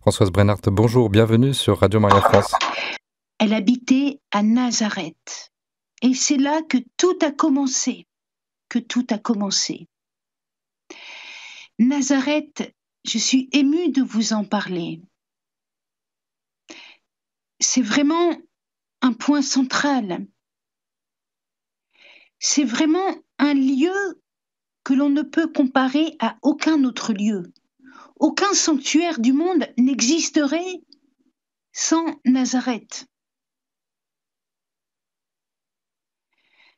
Françoise Brennart, bonjour, bienvenue sur Radio Maria France. Elle habitait à Nazareth. Et c'est là que tout a commencé. Nazareth, je suis émue de vous en parler. C'est vraiment un point central. C'est vraiment un lieu que l'on ne peut comparer à aucun autre lieu. Aucun sanctuaire du monde n'existerait sans Nazareth.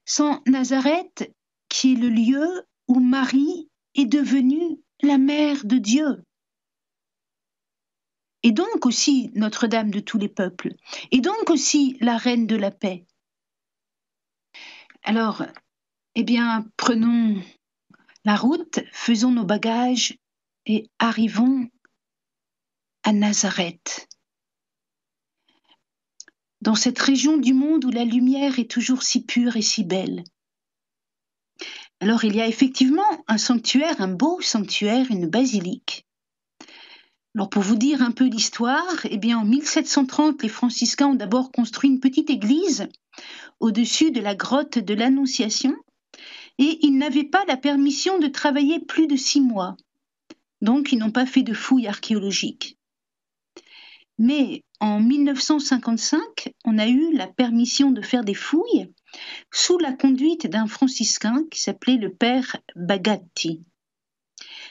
Sans Nazareth, qui est le lieu où Marie est devenue la mère de Dieu. Et donc aussi Notre-Dame de tous les peuples. Et donc aussi la reine de la paix. Alors, prenons la route, faisons nos bagages et arrivons à Nazareth. Dans cette région du monde où la lumière est toujours si pure et si belle. Alors il y a effectivement un sanctuaire, un beau sanctuaire, une basilique. Alors pour vous dire un peu l'histoire, en 1730, les franciscains ont d'abord construit une petite église au-dessus de la grotte de l'Annonciation et ils n'avaient pas la permission de travailler plus de 6 mois. Donc ils n'ont pas fait de fouilles archéologiques. Mais en 1955, on a eu la permission de faire des fouilles sous la conduite d'un franciscain qui s'appelait le père Bagatti.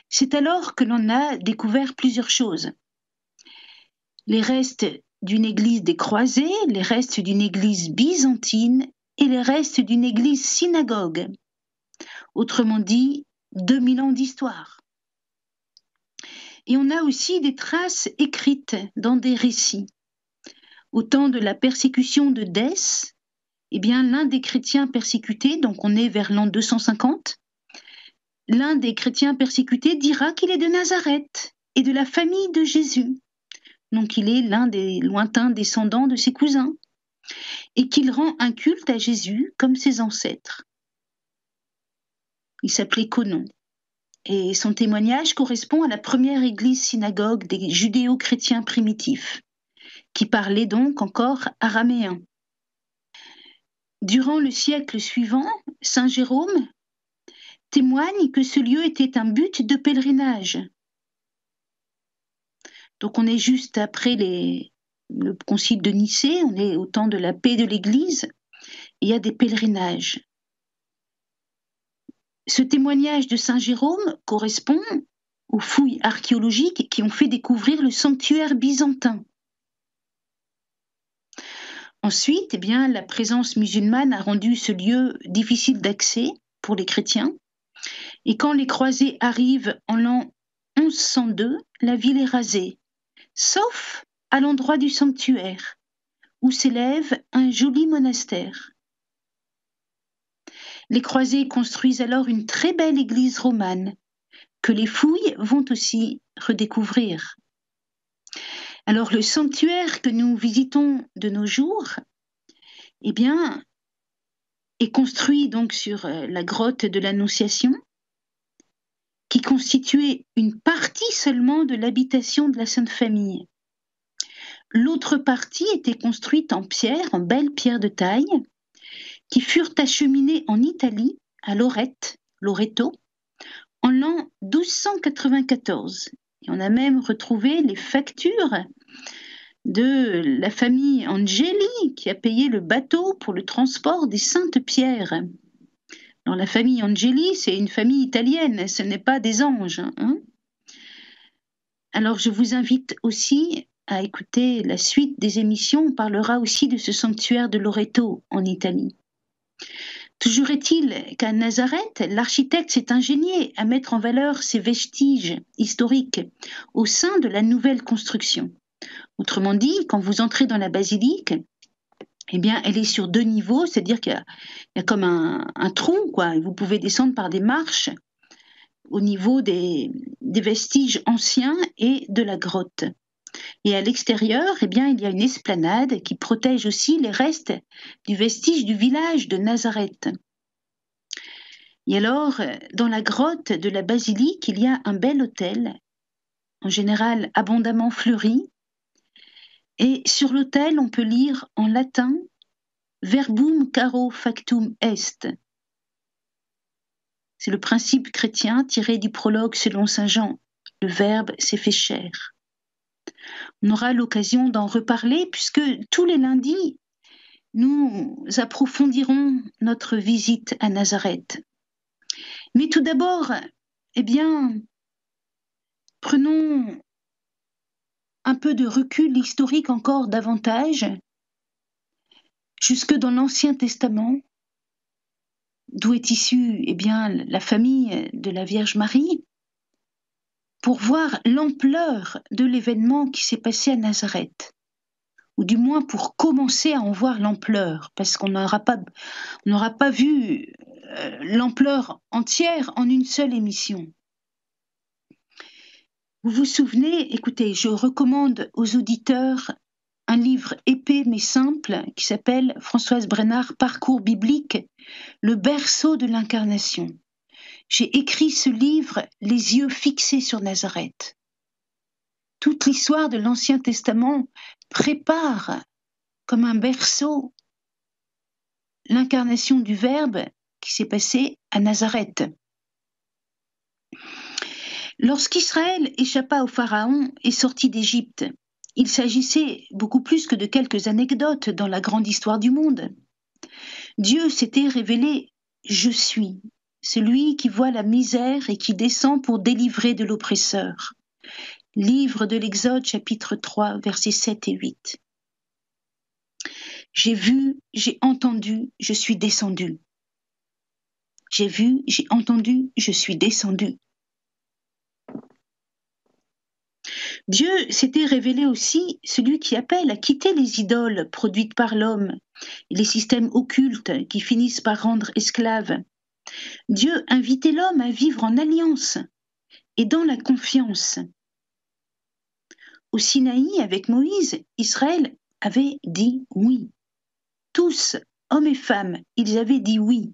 C'est alors que l'on a découvert plusieurs choses. Les restes d'une église des croisés, les restes d'une église byzantine et les restes d'une église synagogue. Autrement dit, 2000 ans d'histoire. Et on a aussi des traces écrites dans des récits. Au temps de la persécution de Dès, l'un des chrétiens persécutés, donc on est vers l'an 250, l'un des chrétiens persécutés dira qu'il est de Nazareth et de la famille de Jésus. Donc il est l'un des lointains descendants de ses cousins et qu'il rend un culte à Jésus comme ses ancêtres. Il s'appelait Conon. Et son témoignage correspond à la première église synagogue des judéo-chrétiens primitifs, qui parlaient donc encore araméen. Durant le siècle suivant, saint Jérôme témoigne que ce lieu était un but de pèlerinage. Donc on est juste après le concile de Nicée, on est au temps de la paix de l'Église, il y a des pèlerinages. Ce témoignage de saint Jérôme correspond aux fouilles archéologiques qui ont fait découvrir le sanctuaire byzantin. Ensuite, la présence musulmane a rendu ce lieu difficile d'accès pour les chrétiens. Et quand les croisés arrivent en l'an 1102, la ville est rasée, sauf à l'endroit du sanctuaire, où s'élève un joli monastère. Les croisés construisent alors une très belle église romane, que les fouilles vont aussi redécouvrir. Alors le sanctuaire que nous visitons de nos jours, est construit donc sur la grotte de l'Annonciation, qui constituait une partie seulement de l'habitation de la Sainte Famille. L'autre partie était construite en pierre, en belle pierre de taille, qui furent acheminées en Italie, à Loreto, en l'an 1294. Et on a même retrouvé les factures de la famille Angeli, qui a payé le bateau pour le transport des Saintes Pierres. Alors, la famille Angeli, c'est une famille italienne, ce n'est pas des anges. Alors, je vous invite aussi à écouter la suite des émissions. On parlera aussi de ce sanctuaire de Loreto en Italie. Toujours est-il qu'à Nazareth, l'architecte s'est ingénié à mettre en valeur ces vestiges historiques au sein de la nouvelle construction. Autrement dit, quand vous entrez dans la basilique, elle est sur 2 niveaux, c'est-à-dire qu'il y a comme un tronc, quoi. Vous pouvez descendre par des marches au niveau des vestiges anciens et de la grotte. Et à l'extérieur, il y a une esplanade qui protège aussi les restes du vestige du village de Nazareth. Et alors, dans la grotte de la basilique, il y a un bel autel en général abondamment fleuries. Et sur l'autel, on peut lire en latin « Verbum caro factum est ». C'est le principe chrétien tiré du prologue selon saint Jean. Le Verbe s'est fait chair. On aura l'occasion d'en reparler puisque tous les lundis, nous approfondirons notre visite à Nazareth. Mais tout d'abord, prenons un peu de recul historique encore davantage, jusque dans l'Ancien Testament, d'où est issue la famille de la Vierge Marie, pour voir l'ampleur de l'événement qui s'est passé à Nazareth, ou du moins pour commencer à en voir l'ampleur, parce qu'on n'aura pas vu l'ampleur entière en une seule émission. Vous vous souvenez, écoutez, je recommande aux auditeurs un livre épais mais simple qui s'appelle Françoise Brennard, Parcours biblique, le berceau de l'incarnation. J'ai écrit ce livre les yeux fixés sur Nazareth. Toute l'histoire de l'Ancien Testament prépare comme un berceau l'incarnation du Verbe qui s'est passé à Nazareth. Lorsqu'Israël échappa au Pharaon et sortit d'Égypte, il s'agissait beaucoup plus que de quelques anecdotes dans la grande histoire du monde. Dieu s'était révélé « Je suis », celui qui voit la misère et qui descend pour délivrer de l'oppresseur. Livre de l'Exode, chapitre 3, versets 7 et 8. J'ai vu, j'ai entendu, je suis descendu. J'ai vu, j'ai entendu, je suis descendu. Dieu s'était révélé aussi celui qui appelle à quitter les idoles produites par l'homme et les systèmes occultes qui finissent par rendre esclaves. Dieu invitait l'homme à vivre en alliance et dans la confiance. Au Sinaï, avec Moïse, Israël avait dit oui. Tous, hommes et femmes, ils avaient dit oui.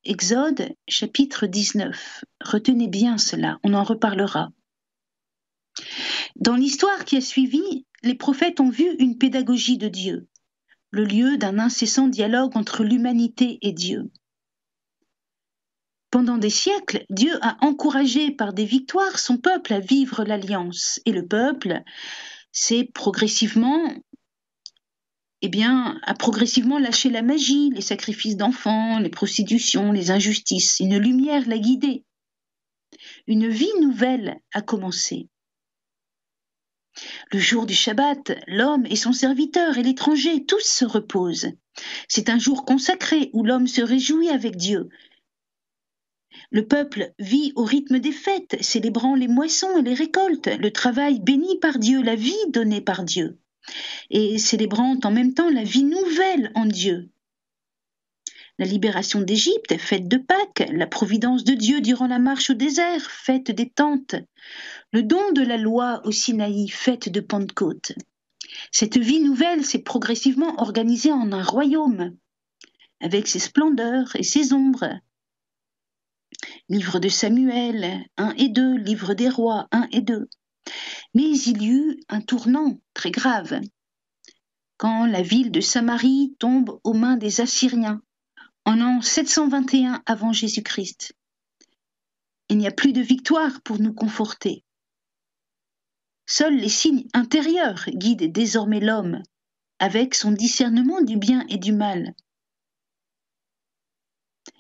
Exode, chapitre 19. Retenez bien cela, on en reparlera. Dans l'histoire qui a suivi, les prophètes ont vu une pédagogie de Dieu, le lieu d'un incessant dialogue entre l'humanité et Dieu. Pendant des siècles, Dieu a encouragé par des victoires son peuple à vivre l'alliance. Et le peuple a progressivement lâché la magie, les sacrifices d'enfants, les prostitutions, les injustices. Une lumière l'a guidé. Une vie nouvelle a commencé. Le jour du Shabbat, l'homme et son serviteur et l'étranger, tous se reposent. C'est un jour consacré où l'homme se réjouit avec Dieu. Le peuple vit au rythme des fêtes, célébrant les moissons et les récoltes, le travail béni par Dieu, la vie donnée par Dieu, et célébrant en même temps la vie nouvelle en Dieu. La libération d'Égypte, fête de Pâques, la providence de Dieu durant la marche au désert, fête des tentes, le don de la loi au Sinaï, fête de Pentecôte. Cette vie nouvelle s'est progressivement organisée en un royaume, avec ses splendeurs et ses ombres. Livre de Samuel 1 et 2, Livre des rois 1 et 2. Mais il y eut un tournant très grave, quand la ville de Samarie tombe aux mains des Assyriens, en l'an 721 avant Jésus-Christ. Il n'y a plus de victoire pour nous conforter. Seuls les signes intérieurs guident désormais l'homme, avec son discernement du bien et du mal.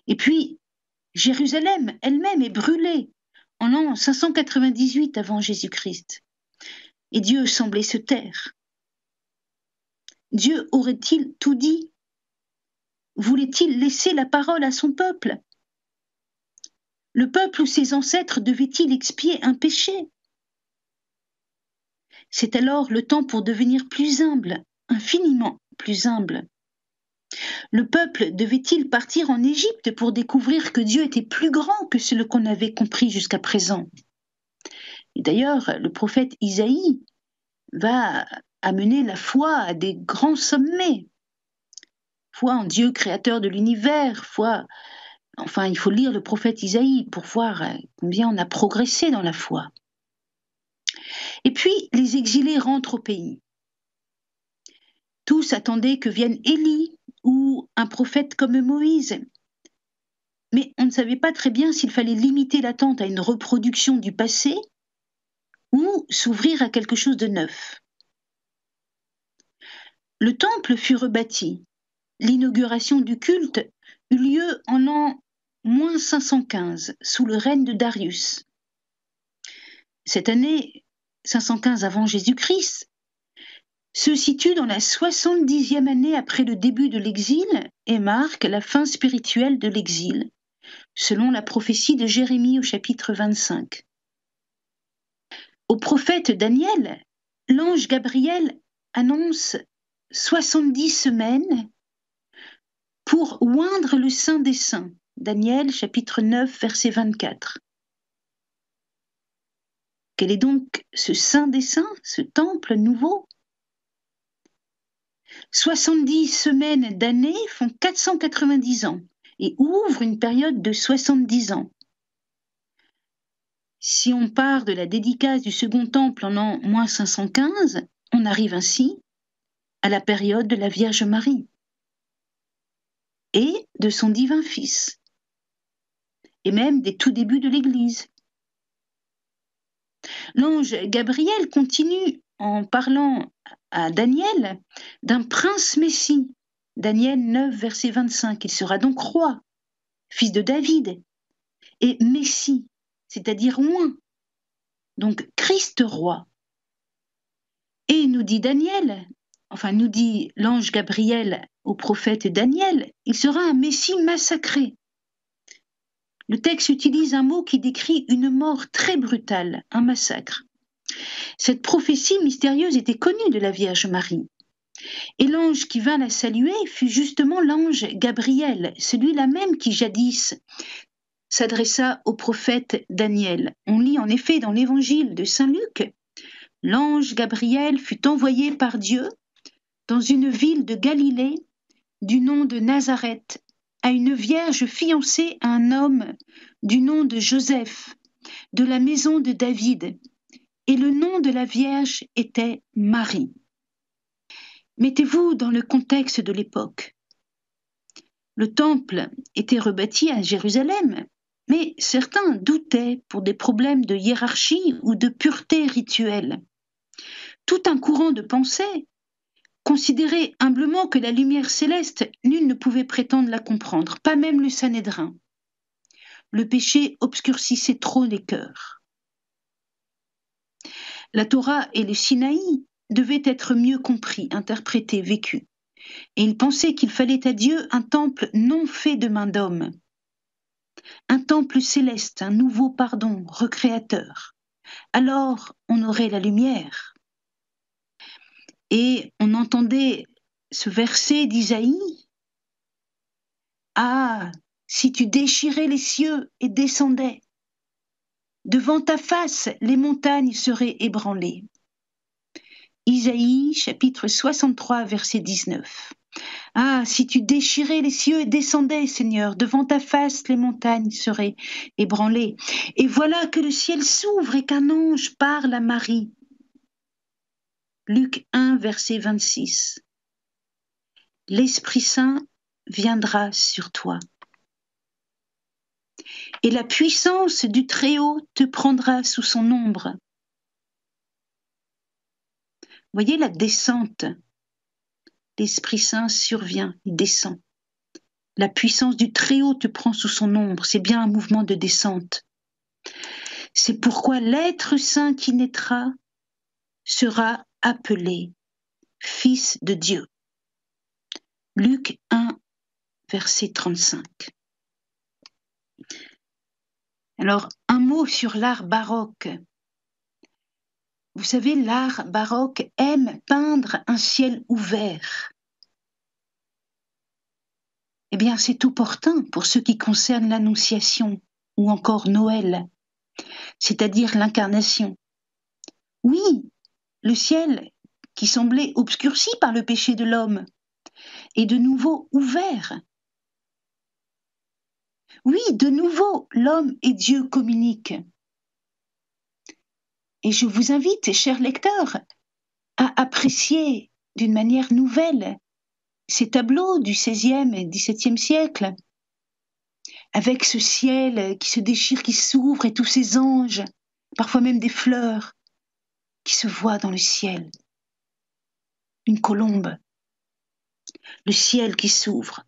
Et puis, Jérusalem elle-même est brûlée en l'an 598 avant Jésus-Christ. Et Dieu semblait se taire. Dieu aurait-il tout dit? Voulait-il laisser la parole à son peuple? Le peuple ou ses ancêtres devaient-ils expier un péché? C'est alors le temps pour devenir plus humble, infiniment plus humble. Le peuple devait-il partir en Égypte pour découvrir que Dieu était plus grand que ce qu'on avait compris jusqu'à présent? Et d'ailleurs, le prophète Isaïe va amener la foi à des grands sommets. Foi en Dieu créateur de l'univers, il faut lire le prophète Isaïe pour voir combien on a progressé dans la foi. Et puis, les exilés rentrent au pays. Tous attendaient que vienne Élie ou un prophète comme Moïse. Mais on ne savait pas très bien s'il fallait limiter l'attente à une reproduction du passé ou s'ouvrir à quelque chose de neuf. Le temple fut rebâti. L'inauguration du culte eut lieu en l'an -515, sous le règne de Darius. Cette année, 515 avant Jésus-Christ, se situe dans la 70e année après le début de l'exil et marque la fin spirituelle de l'exil, selon la prophétie de Jérémie au chapitre 25. Au prophète Daniel, l'ange Gabriel annonce 70 semaines pour oindre le Saint des Saints. Daniel chapitre 9 verset 24. Quel est donc ce Saint des Saints, ce temple nouveau ? 70 semaines d'année font 490 ans et ouvrent une période de 70 ans. Si on part de la dédicace du second temple en l'an -515, on arrive ainsi à la période de la Vierge Marie et de son divin Fils, et même des tout débuts de l'Église. L'ange Gabriel continue en parlant à Daniel d'un prince Messie. Daniel 9, verset 25. Il sera donc roi, fils de David, et Messie, c'est-à-dire oint, donc Christ roi. Et nous dit nous dit l'ange Gabriel au prophète Daniel, il sera un Messie massacré. Le texte utilise un mot qui décrit une mort très brutale, un massacre. Cette prophétie mystérieuse était connue de la Vierge Marie. Et l'ange qui vint la saluer fut justement l'ange Gabriel, celui-là même qui jadis s'adressa au prophète Daniel. On lit en effet dans l'évangile de Saint Luc, l'ange Gabriel fut envoyé par Dieu dans une ville de Galilée du nom de Nazareth à une vierge fiancée à un homme du nom de Joseph, de la maison de David, et le nom de la vierge était Marie. Mettez-vous dans le contexte de l'époque. Le temple était rebâti à Jérusalem, mais certains doutaient pour des problèmes de hiérarchie ou de pureté rituelle. Tout un courant de pensée considérait humblement que la lumière céleste, nul ne pouvait prétendre la comprendre, pas même le Sanhédrin. Le péché obscurcissait trop les cœurs. La Torah et le Sinaï devaient être mieux compris, interprétés, vécus. Et ils pensaient qu'il fallait à Dieu un temple non fait de main d'homme, un temple céleste, un nouveau pardon, recréateur. Alors on aurait la lumière. Et on entendait ce verset d'Isaïe. Ah, si tu déchirais les cieux et descendais, devant ta face, les montagnes seraient ébranlées. Isaïe, chapitre 63, verset 19. Ah, si tu déchirais les cieux et descendais, Seigneur, devant ta face, les montagnes seraient ébranlées. Et voilà que le ciel s'ouvre et qu'un ange parle à Marie. Luc 1, verset 26. L'Esprit Saint viendra sur toi. Et la puissance du Très-Haut te prendra sous son ombre. Voyez la descente. L'Esprit Saint survient, il descend. La puissance du Très-Haut te prend sous son ombre. C'est bien un mouvement de descente. C'est pourquoi l'être saint qui naîtra sera appelé Fils de Dieu. Luc 1, verset 35. Alors, un mot sur l'art baroque. Vous savez, l'art baroque aime peindre un ciel ouvert. Eh bien, c'est opportun pour ce qui concerne l'Annonciation ou encore Noël, c'est-à-dire l'incarnation. Oui, le ciel, qui semblait obscurci par le péché de l'homme, est de nouveau ouvert. Oui, de nouveau, l'homme et Dieu communiquent. Et je vous invite, chers lecteurs, à apprécier d'une manière nouvelle ces tableaux du XVIe et XVIIe siècle, avec ce ciel qui se déchire, qui s'ouvre, et tous ces anges, parfois même des fleurs, qui se voient dans le ciel. Une colombe, le ciel qui s'ouvre.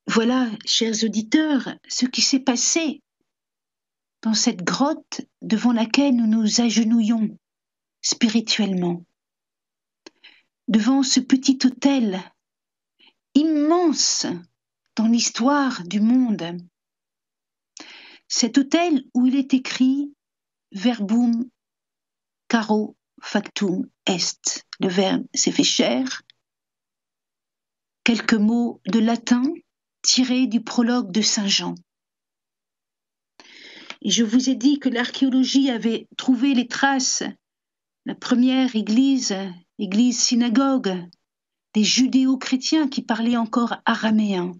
Voilà, chers auditeurs, ce qui s'est passé dans cette grotte devant laquelle nous nous agenouillons spirituellement, devant ce petit autel immense dans l'histoire du monde. Cet autel où il est écrit Verbum caro factum est. Le verbe s'est fait chair. Quelques mots de latin tirés du prologue de Saint Jean. Et je vous ai dit que l'archéologie avait trouvé les traces, la première église synagogue des judéo-chrétiens qui parlaient encore araméen.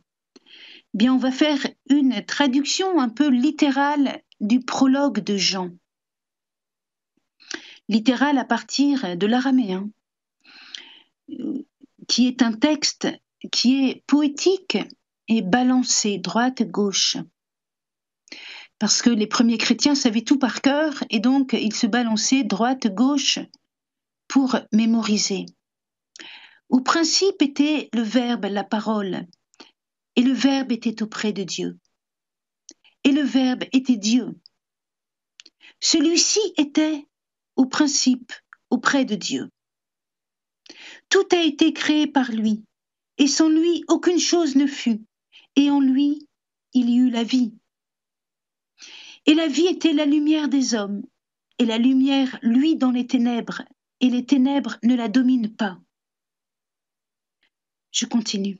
Bien, on va faire une traduction un peu littérale du prologue de Jean. Littérale à partir de l'araméen, qui est un texte qui est poétique et balancé, droite-gauche. Parce que les premiers chrétiens savaient tout par cœur et donc ils se balançaient droite-gauche pour mémoriser. Au principe était le Verbe, la parole, et le Verbe était auprès de Dieu. Et le Verbe était Dieu. Celui-ci était au principe auprès de Dieu. Tout a été créé par lui, et sans lui aucune chose ne fut, et en lui il y eut la vie. Et la vie était la lumière des hommes, et la lumière luit dans les ténèbres, et les ténèbres ne la dominent pas. Je continue.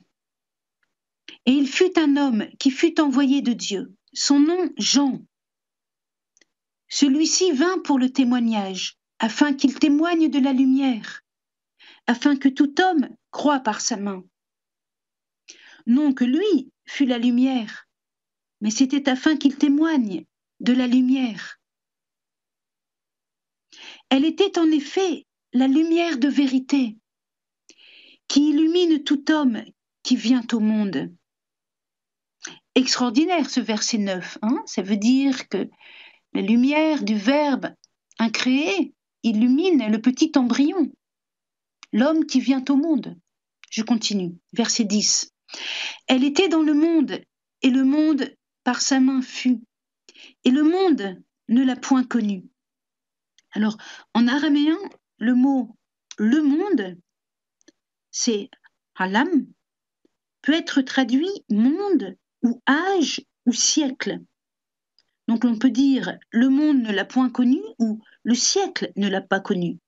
Et il fut un homme qui fut envoyé de Dieu, son nom Jean. Celui-ci vint pour le témoignage, afin qu'il témoigne de la lumière, afin que tout homme croie par sa main. Non que lui fût la lumière, mais c'était afin qu'il témoigne de la lumière. Elle était en effet la lumière de vérité, qui illumine tout homme qui vient au monde. Extraordinaire ce verset 9, hein? Ça veut dire que la lumière du Verbe incréé illumine le petit embryon, l'homme qui vient au monde. Je continue, verset 10. Elle était dans le monde, et le monde par sa main fut, et le monde ne l'a point connue. Alors, en araméen, le mot « le monde », c'est « halam », peut être traduit « monde » ou « âge » ou « siècle ». Donc on peut dire « le monde ne l'a point connu » ou « le siècle ne l'a pas connu ».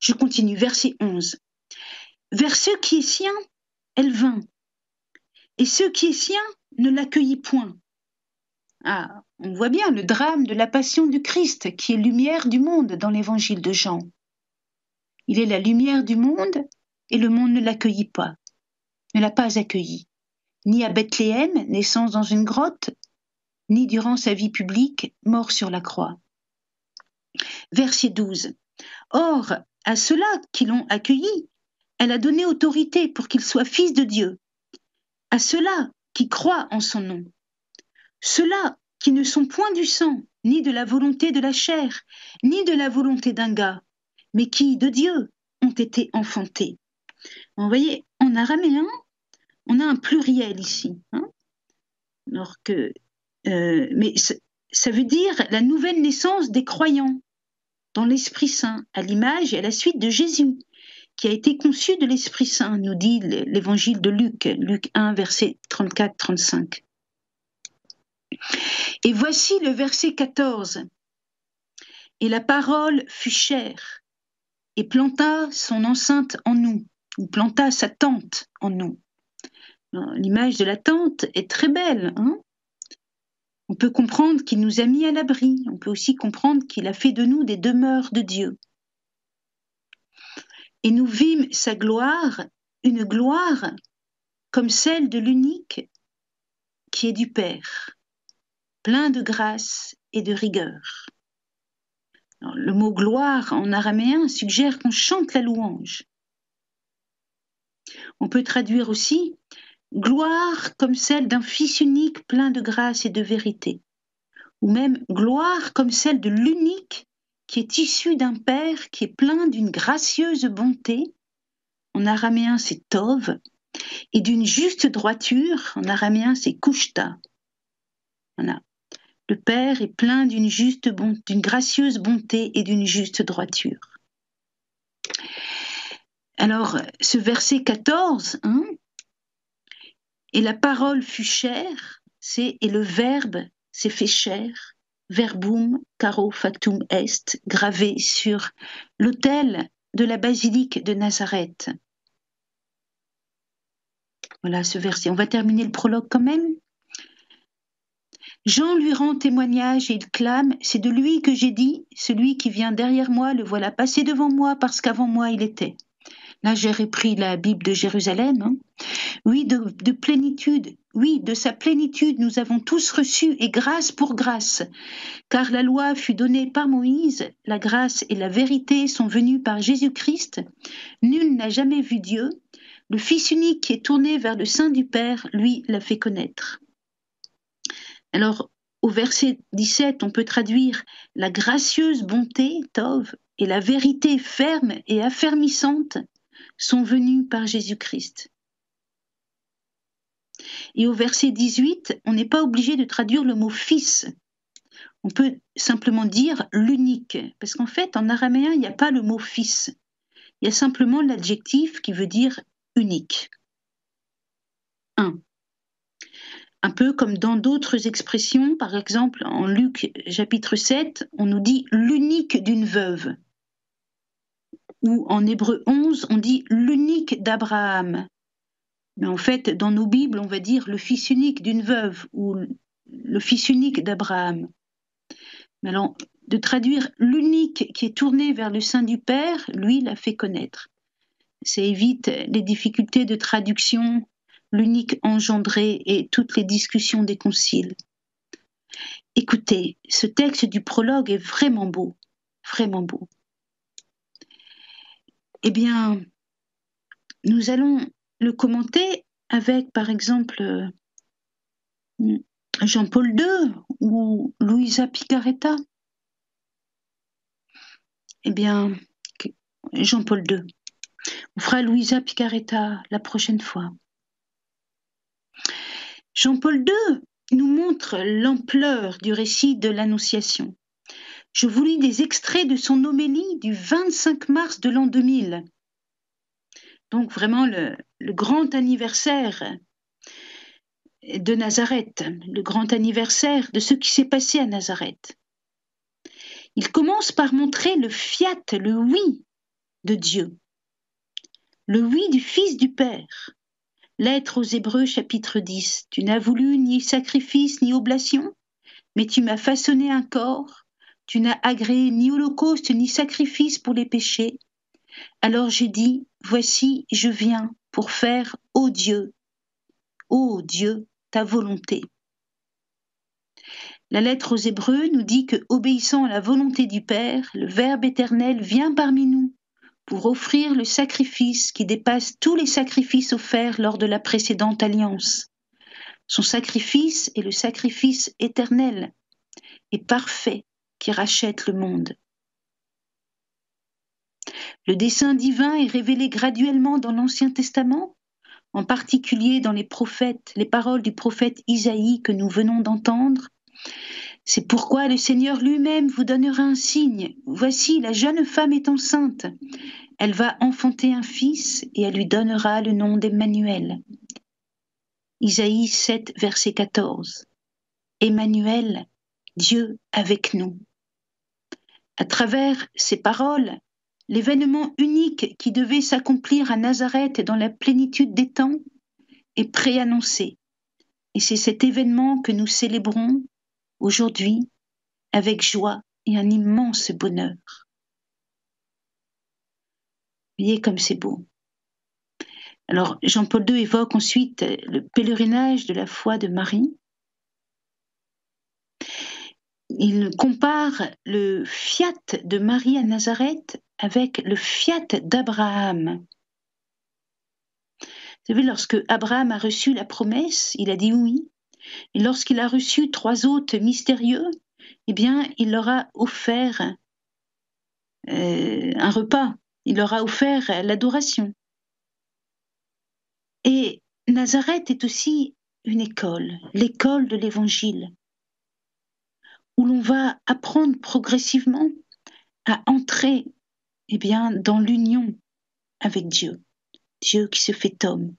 Je continue, verset 11. Vers ceux qui est sien, elle vint, et ceux qui est sien ne l'accueillit point. Ah, on voit bien le drame de la passion du Christ qui est lumière du monde dans l'évangile de Jean. Il est la lumière du monde et le monde ne l'accueillit pas, ne l'a pas accueilli, ni à Bethléem, naissance dans une grotte, ni durant sa vie publique, mort sur la croix. Verset 12. Or, à ceux-là qui l'ont accueilli, elle a donné autorité pour qu'ils soient fils de Dieu, à ceux-là qui croient en son nom, ceux-là qui ne sont point du sang, ni de la volonté de la chair, ni de la volonté d'un gars, mais qui, de Dieu, ont été enfantés. Vous voyez, en araméen, on a un pluriel ici. Hein, alors que, mais ça veut dire la nouvelle naissance des croyants dans l'Esprit Saint, à l'image et à la suite de Jésus, qui a été conçu de l'Esprit Saint, nous dit l'évangile de Luc, Luc 1, verset 34-35. Et voici le verset 14. Et la parole fut chair, et planta son enceinte en nous, ou planta sa tente en nous. L'image de la tente est très belle. Hein? On peut comprendre qu'il nous a mis à l'abri. On peut aussi comprendre qu'il a fait de nous des demeures de Dieu. Et nous vîmes sa gloire, une gloire comme celle de l'unique qui est du Père, plein de grâce et de rigueur. Alors, le mot gloire en araméen suggère qu'on chante la louange. On peut traduire aussi gloire comme celle d'un Fils unique plein de grâce et de vérité, ou même gloire comme celle de l'unique qui est issu d'un Père qui est plein d'une gracieuse bonté, en araméen c'est tov, et d'une juste droiture, en araméen c'est kushta. Voilà. Le Père est plein d'une gracieuse bonté et d'une juste droiture. Alors, ce verset 14, et la parole fut chair, et le Verbe s'est fait chair, verbum caro factum est, gravé sur l'autel de la basilique de Nazareth. Voilà ce verset. On va terminer le prologue quand même. Jean lui rend témoignage et il clame, c'est de lui que j'ai dit, celui qui vient derrière moi, le voilà passé devant moi parce qu'avant moi il était. Là j'ai repris la Bible de Jérusalem. Oui, de plénitude, oui, de sa plénitude nous avons tous reçu et grâce pour grâce, car la loi fut donnée par Moïse, la grâce et la vérité sont venues par Jésus-Christ. Nul n'a jamais vu Dieu. Le Fils unique qui est tourné vers le sein du Père, lui, l'a fait connaître. Alors, au verset 17, on peut traduire la gracieuse bonté, Tov, et la vérité ferme et affermissante sont venues par Jésus-Christ. Et au verset 18, on n'est pas obligé de traduire le mot fils. On peut simplement dire l'unique, parce qu'en fait, en araméen, il n'y a pas le mot fils. Il y a simplement l'adjectif qui veut dire unique. Un peu comme dans d'autres expressions, par exemple en Luc chapitre 7, on nous dit l'unique d'une veuve. Ou en Hébreu 11, on dit l'unique d'Abraham. Mais en fait, dans nos Bibles, on va dire le fils unique d'une veuve ou le fils unique d'Abraham. Mais alors, de traduire l'unique qui est tourné vers le sein du Père, lui l'a fait connaître. Ça évite les difficultés de traduction, l'unique engendré et toutes les discussions des conciles. Écoutez, ce texte du prologue est vraiment beau, vraiment beau. Eh bien, nous allons le commenter avec, par exemple, Jean-Paul II ou Luisa Picaretta. Eh bien, Jean-Paul II. On fera Luisa Picaretta la prochaine fois. Jean-Paul II nous montre l'ampleur du récit de l'Annonciation. Je vous lis des extraits de son homélie du 25 mars de l'an 2000. Donc vraiment le grand anniversaire de Nazareth, le grand anniversaire de ce qui s'est passé à Nazareth. Il commence par montrer le fiat, le oui de Dieu, le oui du Fils du Père. Lettre aux Hébreux chapitre 10. Tu n'as voulu ni sacrifice ni oblation, mais tu m'as façonné un corps. Tu n'as agréé ni holocauste ni sacrifice pour les péchés. Alors j'ai dit, voici, je viens pour faire, ô Dieu, ta volonté. La lettre aux Hébreux nous dit que, obéissant à la volonté du Père, le Verbe éternel vient parmi nous pour offrir le sacrifice qui dépasse tous les sacrifices offerts lors de la précédente alliance. Son sacrifice est le sacrifice éternel et parfait qui rachète le monde. Le dessein divin est révélé graduellement dans l'Ancien Testament, en particulier dans les prophètes, les paroles du prophète Isaïe que nous venons d'entendre. C'est pourquoi le Seigneur lui-même vous donnera un signe. Voici, la jeune femme est enceinte. Elle va enfanter un fils et elle lui donnera le nom d'Emmanuel. Isaïe 7, verset 14. Emmanuel, Dieu avec nous. À travers ces paroles, l'événement unique qui devait s'accomplir à Nazareth dans la plénitude des temps est préannoncé. Et c'est cet événement que nous célébrons aujourd'hui avec joie et un immense bonheur. Vous voyez comme c'est beau. Alors Jean-Paul II évoque ensuite le pèlerinage de la foi de Marie. il compare le fiat de Marie à Nazareth avec le fiat d'Abraham. Vous savez, lorsque Abraham a reçu la promesse, il a dit oui. Et lorsqu'il a reçu 3 hôtes mystérieux, eh bien, il leur a offert un repas. Il leur a offert l'adoration. Et Nazareth est aussi une école, l'école de l'Évangile, où l'on va apprendre progressivement à entrer dans l'union avec Dieu, Dieu qui se fait homme.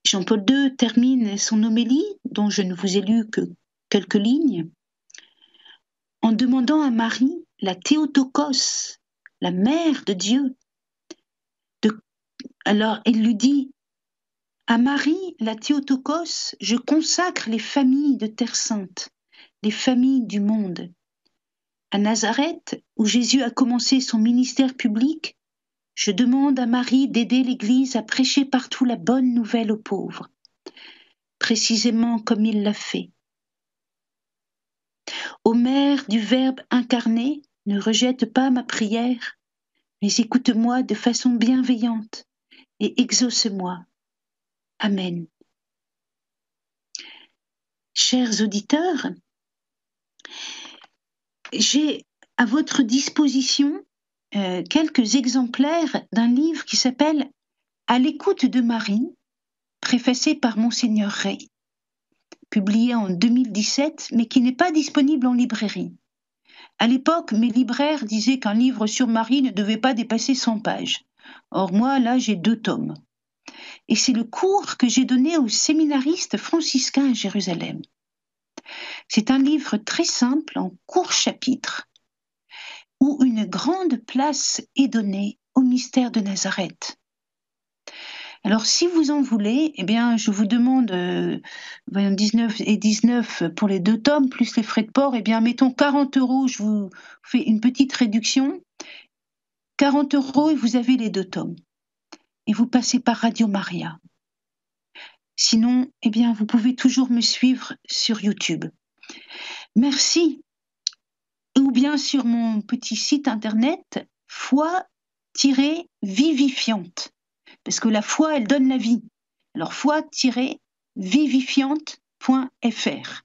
Jean-Paul II termine son homélie, dont je ne vous ai lu que quelques lignes, en demandant à Marie, la Théotokos, la mère de Dieu. Alors il lui dit, à Marie, la Théotokos, je consacre les familles de Terre Sainte, les familles du monde. À Nazareth, où Jésus a commencé son ministère public, je demande à Marie d'aider l'Église à prêcher partout la bonne nouvelle aux pauvres, précisément comme il l'a fait. Ô Mère du Verbe incarné, ne rejette pas ma prière, mais écoute-moi de façon bienveillante et exauce-moi. Amen. Chers auditeurs, j'ai à votre disposition quelques exemplaires d'un livre qui s'appelle « À l'écoute de Marie », préfacé par Monseigneur Rey, publié en 2017, mais qui n'est pas disponible en librairie. À l'époque, mes libraires disaient qu'un livre sur Marie ne devait pas dépasser 100 pages. Or, moi, là, j'ai 2 tomes. Et c'est le cours que j'ai donné aux séminaristes franciscains à Jérusalem. C'est un livre très simple, en courts chapitres, où une grande place est donnée au mystère de Nazareth. Alors, si vous en voulez, je vous demande 19 et 19 pour les 2 tomes, plus les frais de port, mettons 40 €, je vous fais une petite réduction. 40 € et vous avez les 2 tomes. Et vous passez par Radio Maria. Sinon, vous pouvez toujours me suivre sur YouTube. Merci. Ou bien sur mon petit site internet, foi-vivifiante. Parce que la foi, elle donne la vie. Alors, foi-vivifiante.fr.